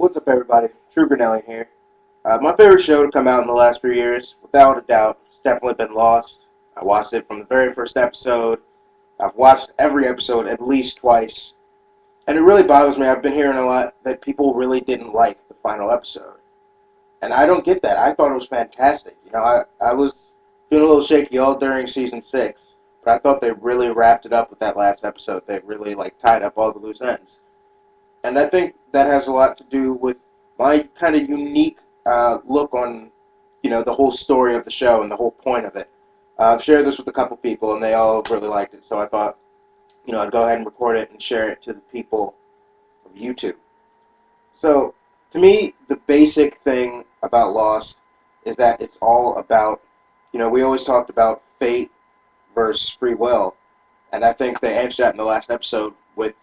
What's up, everybody? True Brunelli here. My favorite show to come out in the last few years, without a doubt, has definitely been Lost. I watched it from the very first episode. I've watched every episode at least twice. And it really bothers me. I've been hearing a lot that people really didn't like the final episode. And I don't get that. I thought it was fantastic. I was feeling a little shaky all during season 6. But I thought they really wrapped it up with that last episode. They really, tied up all the loose ends. And I think that has a lot to do with my kind of unique look on, the whole story of the show and the whole point of it. I've shared this with a couple people, and they all really liked it. So I thought, I'd go ahead and record it and share it to the people of YouTube. So, to me, the basic thing about Lost is that it's all about, we always talked about fate versus free will, and I think they answered that in the last episode with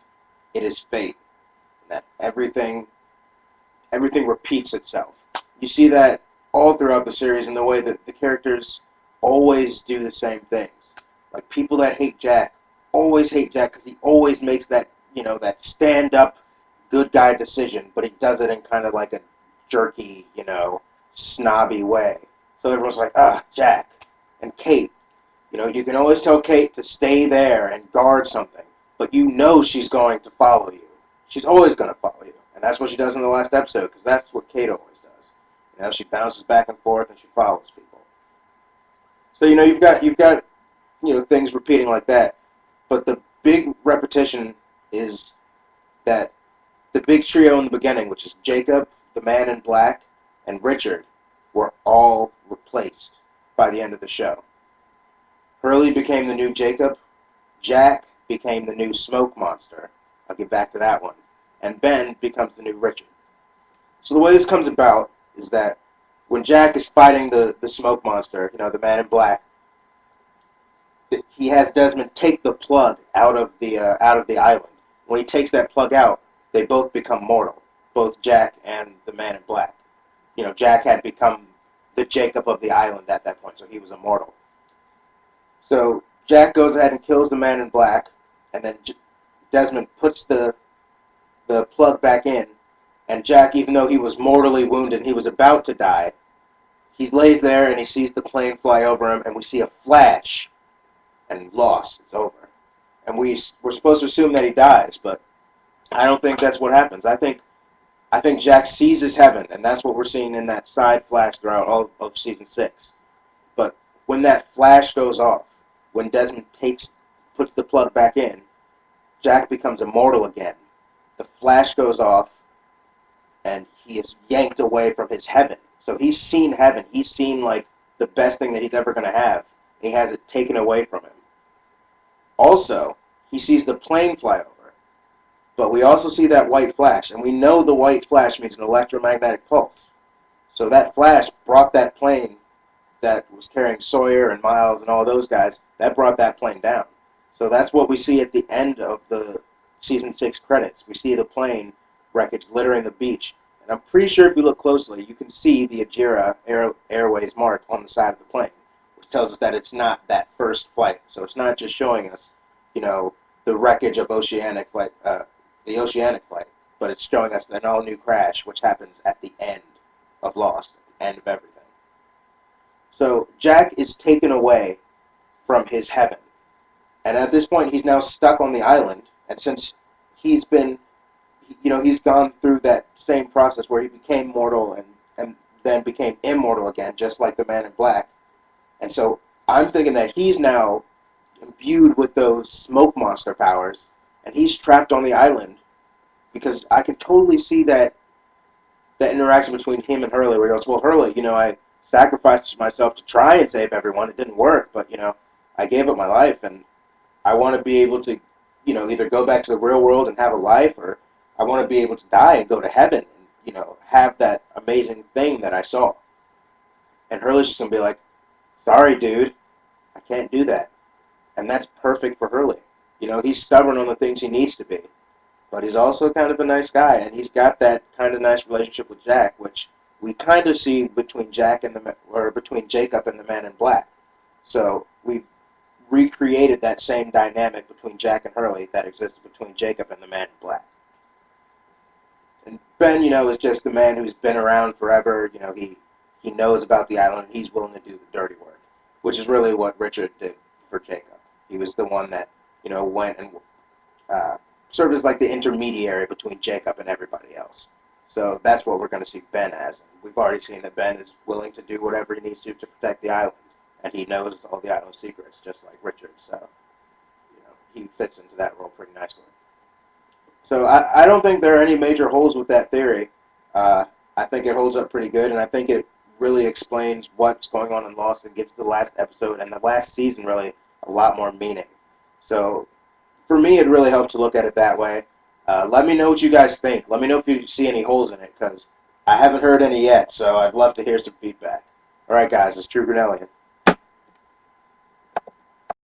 it is fate. That everything repeats itself. You see that all throughout the series in the way that the characters always do the same things. Like people that hate Jack always hate Jack because he always makes that that stand up good guy decision, but he does it in kind of like a jerky, snobby way. So everyone's like, Jack. And Kate, you can always tell Kate to stay there and guard something, but she's going to follow you. She's always going to follow you. And that's what she does in the last episode, because that's what Kate always does. She bounces back and forth and she follows people. So, you've got things repeating like that. But the big repetition is that the big trio in the beginning, which is Jacob, the man in black, and Richard, were all replaced by the end of the show. Hurley became the new Jacob. Jack became the new smoke monster. I'll get back to that one. And Ben becomes the new Richard. So the way this comes about is that when Jack is fighting the smoke monster, the man in black, he has Desmond take the plug out of the island. When he takes that plug out, they both become mortal, both Jack and the man in black. Jack had become the Jacob of the island at that point, so he was immortal. So Jack goes ahead and kills the man in black, and then Desmond puts the plug back in, and Jack, even though he was mortally wounded and he was about to die, he lays there and he sees the plane fly over him, and we see a flash, and Lost. It's over. And we're supposed to assume that he dies, but I don't think that's what happens. I think Jack seizes heaven, and that's what we're seeing in that side flash throughout all of season 6. But when that flash goes off, when Desmond puts the plug back in, Jack becomes immortal again. The flash goes off, and he is yanked away from his heaven. So he's seen heaven. He's seen, the best thing that he's ever going to have. And he has it taken away from him. Also, he sees the plane fly over. But we also see that white flash. And we know the white flash means an electromagnetic pulse. So that flash brought that plane that was carrying Sawyer and Miles and all those guys, that brought that plane down. So that's what we see at the end of the season 6 credits. We see the plane wreckage littering the beach. And I'm pretty sure if you look closely, you can see the Ajira Airways mark on the side of the plane, which tells us that it's not that first flight. So it's not just showing us, the wreckage of the oceanic flight, but it's showing us an all-new crash, which happens at the end of Lost, at the end of everything. So Jack is taken away from his heaven. And at this point, he's now stuck on the island. And since he's been, he's gone through that same process where he became mortal and then became immortal again, just like the man in black. And so I'm thinking that he's now imbued with those smoke monster powers, and he's trapped on the island, because I can totally see that interaction between him and Hurley, where he goes, well, Hurley, I sacrificed myself to try and save everyone. It didn't work, but, I gave up my life, and I want to be able to, either go back to the real world and have a life, or I want to be able to die and go to heaven and, have that amazing thing that I saw. And Hurley's just going to be like, sorry, dude, I can't do that. And that's perfect for Hurley. He's stubborn on the things he needs to be. But he's also kind of a nice guy, and he's got that kind of nice relationship with Jack, which we kind of see between between Jacob and the man in black. So we've recreated that same dynamic between Jack and Hurley that existed between Jacob and the man in black. And Ben, is just the man who's been around forever. He knows about the island. He's willing to do the dirty work, which is really what Richard did for Jacob. He was the one that went and uh, served as like the intermediary between Jacob and everybody else. So that's what we're going to see Ben as. And we've already seen that Ben is willing to do whatever he needs to protect the island, and he knows all the island secrets, just like Richard. So he fits into that role pretty nicely. So I don't think there are any major holes with that theory. I think it holds up pretty good, and I think it really explains what's going on in Lost and gives the last episode and the last season really a lot more meaning. So for me, it really helps to look at it that way. Let me know what you guys think. Let me know if you see any holes in it, because I haven't heard any yet, so I'd love to hear some feedback. All right, guys, it's True Grinnellian.